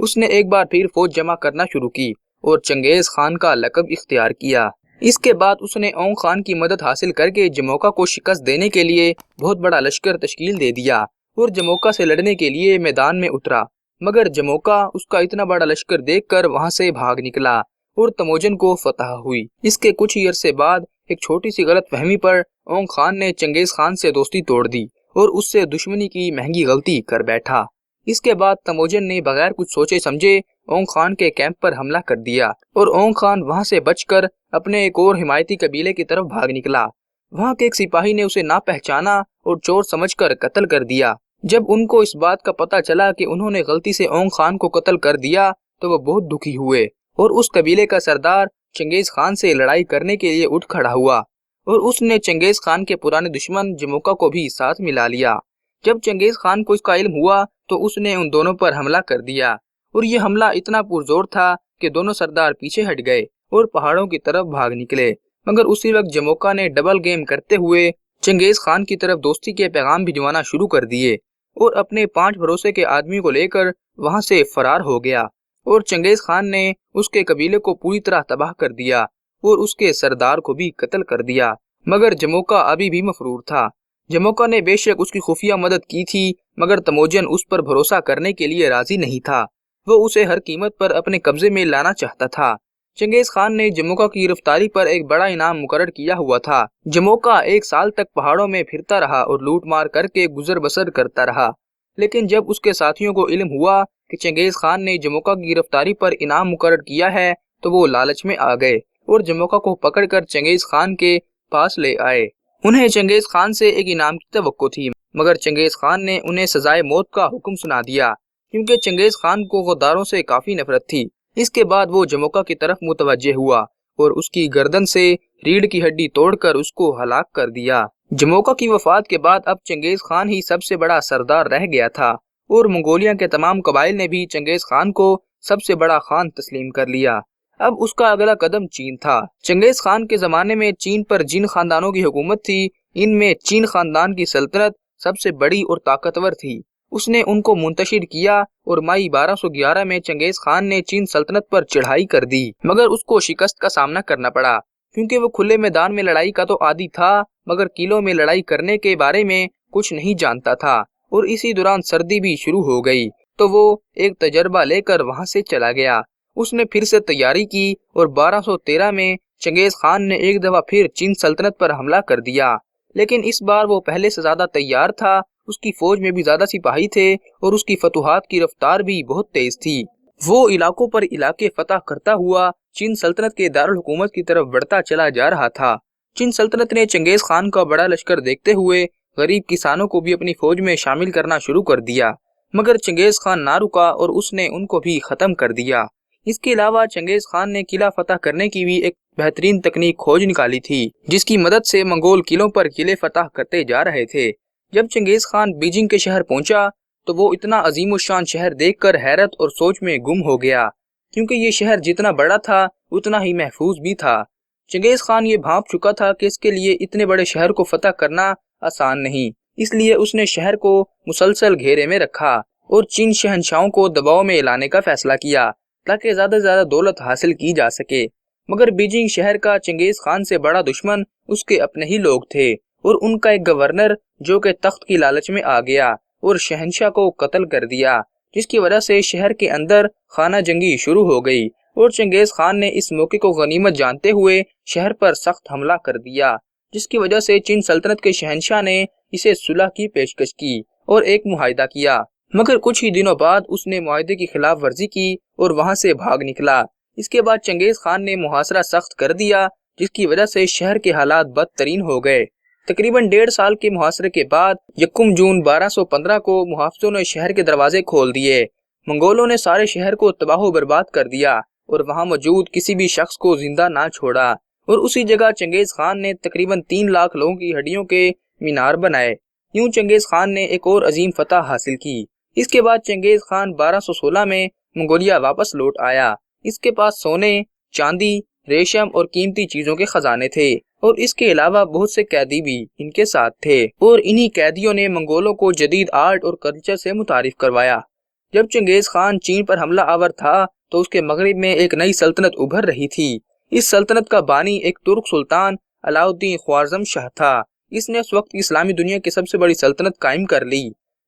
اس نے ایک بار پھر فوج جمع کرنا شروع کی اور چنگیز خان کا لقب اختیار کیا۔ اس کے بعد اس نے اونگ خان کی مدد حاصل کر کے جموکا کو شکست دینے کے لیے بہت بڑا لشکر تشکیل دے دیا اور جموکا سے لڑنے کے لیے میدان میں اترا، مگر جموکا اس کا اتنا بڑا لشکر دیکھ کر وہاں سے بھاگ نکلا اور تموجن کو فتح ہوئی۔ اس کے کچھ ہی عرصے بعد ایک چھوٹی سی غلط فہمی پر اونگ خان نے چنگیز خان سے دوستی توڑ دی اور اس سے دشمنی کی مہنگی غلطی کر بیٹھا۔ اس کے بعد تموجن نے بغیر کچھ سوچے سمجھے اونگ خان کے کیمپ پر حملہ کر دیا اور اونگ خان وہاں سے بچ کر اپنے ایک اور حمایتی قبیلے کی طرف بھاگ نکلا۔ وہاں کے ایک سپاہی نے اسے نہ پہچانا اور چور سمجھ کر قتل کر دیا۔ جب ان کو اس بات کا پتہ چلا کہ انہوں نے غلطی سے اونگ خان کو قتل کر دیا تو وہ بہت دکھی ہوئے اور اس قبیلے کا سردار چنگیز خان سے لڑائی کرنے کے لیے اٹھ کھڑا ہوا اور اس نے چنگیز خان کے پرانے دشمن جموکا کو بھی ساتھ ملا لیا۔ جب چنگیز خان کو اس کا علم ہوا تو اس نے ان دونوں پر حملہ کر دیا اور یہ حملہ اتنا پرزور تھا کہ دونوں سردار پیچھے ہٹ گئے اور پہاڑوں کی طرف بھاگ نکلے، مگر اسی وقت جموکا نے ڈبل گیم کرتے ہوئے چنگیز خان کی طرف دوستی کے پیغام بھجوانا شروع کر دیے اور اپنے 5 بھروسے کے آدمیوں کو لے کر وہاں سے فرار ہو گیا اور چنگیز خان نے اس کے قبیلے کو پوری طرح تباہ کر دیا اور اس کے سردار کو بھی قتل کر دیا، مگر جموکا ابھی بھی مفرور تھا۔ جموکا نے بے شک اس کی خفیہ مدد کی تھی، مگر تموجن اس پر بھروسہ کرنے کے لیے راضی نہیں تھا، وہ اسے ہر قیمت پر اپنے قبضے میں لانا چاہتا تھا۔ چنگیز خان نے جموکا کی گرفتاری پر ایک بڑا انعام مقرر کیا ہوا تھا۔ جموکا 1 سال تک پہاڑوں میں پھرتا رہا اور لوٹ مار کر کے گزر بسر کرتا رہا، لیکن جب اس کے ساتھیوں کو علم ہوا کہ چنگیز خان نے جموکا کی گرفتاری پر انعام مقرر کیا ہے تو وہ لالچ میں آ گئے اور جموکا کو پکڑ کر چنگیز خان کے پاس لے آئے۔ انہیں چنگیز خان سے ایک انعام کی توقع تھی، مگر چنگیز خان نے انہیں سزائے موت کا حکم سنا دیا کیونکہ چنگیز خان کو غداروں سے کافی نفرت تھی۔ اس کے بعد وہ جموکا کی طرف متوجہ ہوا اور اس کی گردن سے ریڑھ کی ہڈی توڑ کر اس کو ہلاک کر دیا۔ جموکا کی وفات کے بعد اب چنگیز خان ہی سب سے بڑا سردار رہ گیا تھا اور منگولیا کے تمام قبائل نے بھی چنگیز خان کو سب سے بڑا خان تسلیم کر لیا۔ اب اس کا اگلا قدم چین تھا۔ چنگیز خان کے زمانے میں چین پر جن خاندانوں کی حکومت تھی، ان میں چین خاندان کی سلطنت سب سے بڑی اور طاقتور تھی۔ اس نے ان کو منتشر کیا اور مئی 1211 میں چنگیز خان نے چین سلطنت پر چڑھائی کر دی، مگر اس کو شکست کا سامنا کرنا پڑا کیونکہ وہ کھلے میدان میں لڑائی کا تو عادی تھا مگر قلعوں میں لڑائی کرنے کے بارے میں کچھ نہیں جانتا تھا، اور اسی دوران سردی بھی شروع ہو گئی تو وہ ایک تجربہ لے کر وہاں سے چلا گیا۔ اس نے پھر سے تیاری کی اور 1213 میں چنگیز خان نے ایک دفعہ پھر چین سلطنت پر حملہ کر دیا، لیکن اس بار وہ پہلے سے زیادہ تیار تھا۔ اس کی فوج میں بھی زیادہ سپاہی تھے اور اس کی فتوحات کی رفتار بھی بہت تیز تھی۔ وہ علاقوں پر علاقے فتح کرتا ہوا چین سلطنت کے دارالحکومت کی طرف بڑھتا چلا جا رہا تھا۔ چین سلطنت نے چنگیز خان کا بڑا لشکر دیکھتے ہوئے غریب کسانوں کو بھی اپنی فوج میں شامل کرنا شروع کر دیا، مگر چنگیز خان نہ رکا اور اس نے ان کو بھی ختم کر دیا۔ اس کے علاوہ چنگیز خان نے قلعہ فتح کرنے کی بھی ایک بہترین تکنیک کھوج نکالی تھی، جس کی مدد سے منگول قلعوں پر قلعے فتح کرتے جا رہے تھے۔ جب چنگیز خان بیجنگ کے شہر پہنچا تو وہ اتنا عظیم الشان شہر دیکھ کر حیرت اور سوچ میں گم ہو گیا کیونکہ یہ شہر جتنا بڑا تھا اتنا ہی محفوظ بھی تھا۔ چنگیز خان یہ بھانپ چکا تھا کہ اس کے لیے اتنے بڑے شہر کو فتح کرنا آسان نہیں، اس لیے اس نے شہر کو مسلسل گھیرے میں رکھا اور چین شہنشاہوں کو دباؤ میں لانے کا فیصلہ کیا تاکہ زیادہ سے زیادہ دولت حاصل کی جا سکے، مگر بیجنگ شہر کا چنگیز خان سے بڑا دشمن اس کے اپنے ہی لوگ تھے اور ان کا ایک گورنر جو کہ تخت کی لالچ میں آ گیا اور شہنشاہ کو قتل کر دیا، جس کی وجہ سے شہر کے اندر خانہ جنگی شروع ہو گئی اور چنگیز خان نے اس موقع کو غنیمت جانتے ہوئے شہر پر سخت حملہ کر دیا، جس کی وجہ سے چین سلطنت کے شہنشاہ نے اسے صلح کی پیشکش کی اور ایک معاہدہ کیا، مگر کچھ ہی دنوں بعد اس نے معاہدے کی خلاف ورزی کی اور وہاں سے بھاگ نکلا۔ اس کے بعد چنگیز خان نے محاصرہ سخت کر دیا، جس کی وجہ سے شہر کے حالات بدترین ہو گئے۔ تقریباً 1.5 سال کے محاصرے کے بعد 1 جون 1215 کو محافظوں نے شہر کے دروازے کھول دیے۔ منگولوں نے سارے شہر کو تباہ و برباد کر دیا اور وہاں موجود کسی بھی شخص کو زندہ نہ چھوڑا، اور اسی جگہ چنگیز خان نے تقریباً 3 لاکھ لوگوں کی ہڈیوں کے مینار بنائے۔ یوں چنگیز خان نے ایک اور عظیم فتح حاصل کی۔ اس کے بعد چنگیز خان 1216 میں منگولیا واپس لوٹ آیا۔ اس کے پاس سونے، چاندی، ریشم اور قیمتی چیزوں کے خزانے تھے اور اس کے علاوہ بہت سے قیدی بھی ان کے ساتھ تھے، اور انہی قیدیوں نے منگولوں کو جدید آرٹ اور کلچر سے متعارف کروایا۔ جب چنگیز خان چین پر حملہ آور تھا تو اس کے مغرب میں ایک نئی سلطنت ابھر رہی تھی۔ اس سلطنت کا بانی ایک ترک سلطان علاء الدین خوارزم شاہ تھا۔ اس نے اس وقت اسلامی دنیا کی سب سے بڑی سلطنت قائم کر لی۔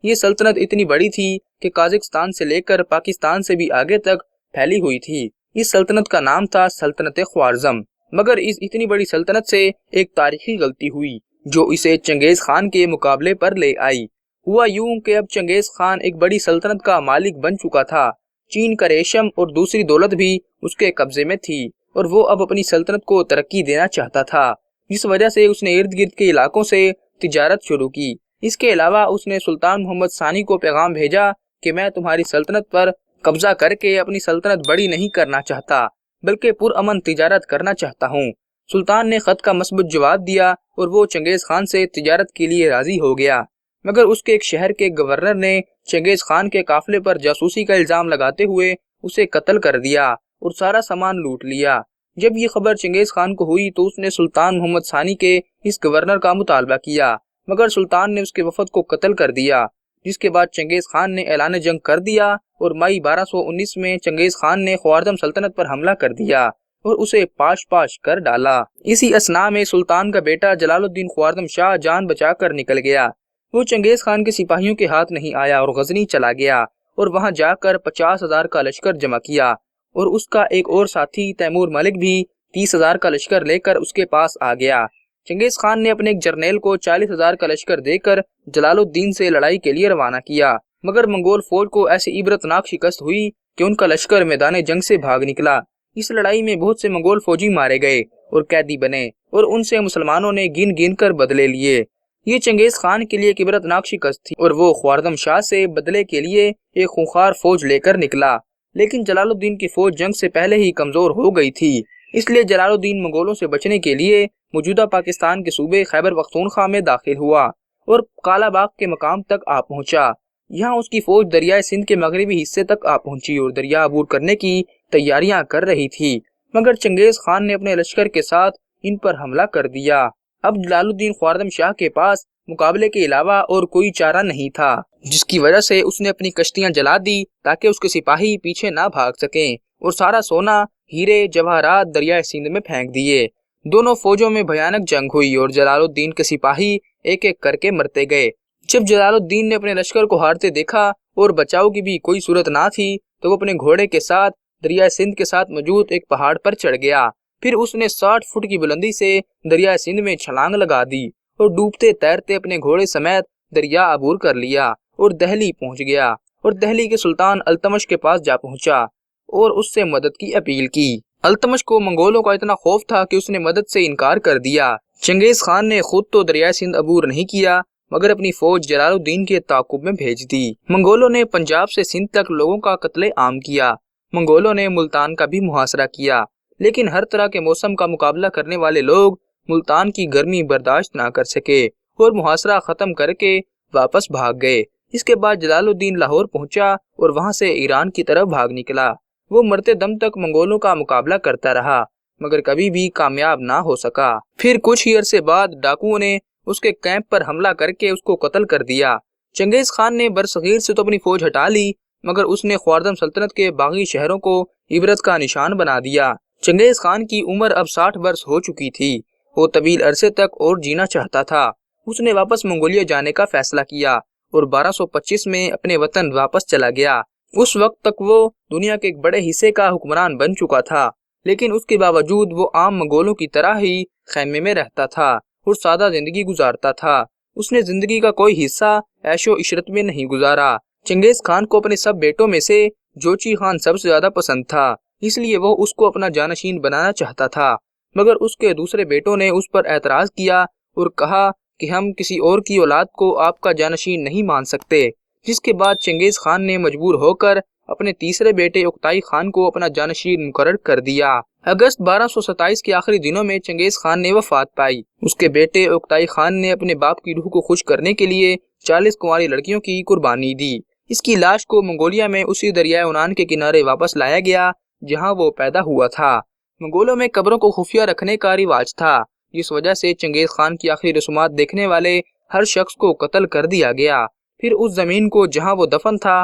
یہ سلطنت اتنی بڑی تھی کہ قازقستان سے لے کر پاکستان سے بھی آگے تک پھیلی ہوئی تھی۔ اس سلطنت کا نام تھا سلطنت خوارزم۔ مگر اس اتنی بڑی سلطنت سے ایک تاریخی غلطی ہوئی جو اسے چنگیز خان کے مقابلے پر لے آئی۔ ہوا یوں کہ اب چنگیز خان ایک بڑی سلطنت کا مالک بن چکا تھا۔ چین کا ریشم اور دوسری دولت بھی اس کے قبضے میں تھی اور وہ اب اپنی سلطنت کو ترقی دینا چاہتا تھا، جس وجہ سے اس نے ارد گرد کے علاقوں سے تجارت شروع کی۔ اس کے علاوہ اس نے سلطان محمد ثانی کو پیغام بھیجا کہ میں تمہاری سلطنت پر قبضہ کر کے اپنی سلطنت بڑی نہیں کرنا چاہتا بلکہ پرامن تجارت کرنا چاہتا ہوں۔ سلطان نے خط کا مثبت جواب دیا اور وہ چنگیز خان سے تجارت کے لیے راضی ہو گیا، مگر اس کے ایک شہر کے گورنر نے چنگیز خان کے قافلے پر جاسوسی کا الزام لگاتے ہوئے اسے قتل کر دیا اور سارا سامان لوٹ لیا۔ جب یہ خبر چنگیز خان کو ہوئی تو اس نے سلطان محمد ثانی کے اس گورنر کا مطالبہ کیا، مگر سلطان نے اس کے وفد کو قتل کر دیا، جس کے بعد چنگیز خان نے اعلان جنگ کر دیا اور مئی 1219 میں چنگیز خان نے خوارزم سلطنت پر حملہ کر دیا اور اسے پاش پاش کر ڈالا۔ اسی اثناء میں سلطان کا بیٹا جلال الدین خوارزم شاہ جان بچا کر نکل گیا۔ وہ چنگیز خان کے سپاہیوں کے ہاتھ نہیں آیا اور غزنی چلا گیا اور وہاں جا کر 50,000 کا لشکر جمع کیا اور اس کا ایک اور ساتھی تیمور ملک بھی 30,000 کا لشکر لے کر اس کے پاس آ گیا۔ چنگیز خان نے اپنے ایک جرنیل کو 40,000 کا لشکر دے کر جلال الدین سے لڑائی کے لیے روانہ کیا، مگر منگول فوج کو ایسی عبرتناک شکست ہوئی کہ ان کا لشکر میدان جنگ سے بھاگ نکلا۔ اس لڑائی میں بہت سے منگول فوجی مارے گئے اور قیدی بنے اور ان سے مسلمانوں نے گن گن کر بدلے لیے۔ یہ چنگیز خان کے لیے ایک عبرتناک شکست تھی اور وہ خوارزم شاہ سے بدلے کے لیے ایک خونخوار فوج لے کر نکلا، لیکن جلال الدین کی فوج جنگ سے پہلے ہی کمزور ہو گئی تھی۔ اس لیے جلال الدین منگولوں سے بچنے کے لیے موجودہ پاکستان کے صوبے خیبر پختونخوا میں داخل ہوا اور کالا باغ کے مقام تک آ پہنچا۔ یہاں اس کی فوج دریائے سندھ کے مغربی حصے تک آ پہنچی اور دریا عبور کرنے کی تیاریاں کر رہی تھی، مگر چنگیز خان نے اپنے لشکر کے ساتھ ان پر حملہ کر دیا۔ اب جلال الدین خوارزم شاہ کے پاس مقابلے کے علاوہ اور کوئی چارہ نہیں تھا، جس کی وجہ سے اس نے اپنی کشتیاں جلا دی تاکہ اس کے سپاہی پیچھے نہ بھاگ سکیں اور سارا سونا، ہیرے، جواہرات دریائے سندھ میں پھینک دیے۔ دونوں فوجوں میں بھیانک جنگ ہوئی اور جلال الدین کے سپاہی ایک ایک کر کے مرتے گئے۔ جب جلال الدین نے اپنے لشکر کو ہارتے دیکھا اور بچاؤ کی بھی کوئی صورت نہ تھی تو وہ اپنے گھوڑے کے ساتھ دریائے سندھ کے ساتھ موجود ایک پہاڑ پر چڑھ گیا۔ پھر اس نے 60 فٹ کی بلندی سے دریائے سندھ میں چھلانگ لگا دی اور ڈوبتے تیرتے اپنے گھوڑے سمیت دریا عبور کر لیا اور دہلی پہنچ گیا اور دہلی کے سلطان التمش کے پاس جا پہنچا اور اس سے مدد کی اپیل کی۔ التمش کو منگولوں کا اتنا خوف تھا کہ اس نے مدد سے انکار کر دیا۔ چنگیز خان نے خود تو دریائے سندھ عبور نہیں کیا مگر اپنی فوج جلال الدین کے تعاقب میں بھیج دی۔ منگولوں نے پنجاب سے سندھ تک لوگوں کا قتل عام کیا۔ منگولوں نے ملتان کا بھی محاصرہ کیا، لیکن ہر طرح کے موسم کا مقابلہ کرنے والے لوگ ملتان کی گرمی برداشت نہ کر سکے اور محاصرہ ختم کر کے واپس بھاگ گئے۔ اس کے بعد جلال الدین لاہور پہنچا اور وہاں سے ایران کی طرف بھاگ نکلا۔ وہ مرتے دم تک منگولوں کا مقابلہ کرتا رہا مگر کبھی بھی کامیاب نہ ہو سکا۔ پھر کچھ ہی عرصے بعد ڈاکوؤں نے اس کے کیمپ پر حملہ کر کے اس کو قتل کر دیا۔ چنگیز خان نے برصغیر سے تو اپنی فوج ہٹا لی مگر اس نے خوارزم سلطنت کے باغی شہروں کو عبرت کا نشان بنا دیا۔ چنگیز خان کی عمر اب 60 برس ہو چکی تھی۔ وہ طویل عرصے تک اور جینا چاہتا تھا۔ اس نے واپس منگولیا جانے کا فیصلہ کیا اور 1225 میں اپنے وطن واپس چلا گیا۔ اس وقت تک وہ دنیا کے ایک بڑے حصے کا حکمران بن چکا تھا، لیکن اس کے باوجود وہ عام منگولوں کی طرح ہی خیمے میں رہتا تھا اور سادہ زندگی گزارتا تھا۔ اس نے زندگی کا کوئی حصہ عیش و عشرت میں نہیں گزارا۔ چنگیز خان کو اپنے سب بیٹوں میں سے جوچی خان سب سے زیادہ پسند تھا، اس لیے وہ اس کو اپنا جانشین بنانا چاہتا تھا، مگر اس کے دوسرے بیٹوں نے اس پر اعتراض کیا اور کہا کہ ہم کسی اور کی اولاد کو آپ کا جانشین نہیں مان سکتے، جس کے بعد چنگیز خان نے مجبور ہو کر اپنے تیسرے بیٹے اکتائی خان کو اپنا جانشین مقرر کر دیا۔ اگست 1227 کے آخری دنوں میں چنگیز خان نے وفات پائی۔ اس کے بیٹے اکتائی خان نے اپنے باپ کی روح کو خوش کرنے کے لیے 40 کنواری لڑکیوں کی قربانی دی۔ اس کی لاش کو منگولیا میں اسی دریائے عنان کے کنارے واپس لایا گیا جہاں وہ پیدا ہوا تھا۔ منگولوں میں قبروں کو خفیہ رکھنے کا رواج تھا، جس وجہ سے چنگیز خان کی آخری رسومات دیکھنے والے ہر شخص کو قتل کر دیا گیا۔ پھر اس زمین کو جہاں وہ دفن تھا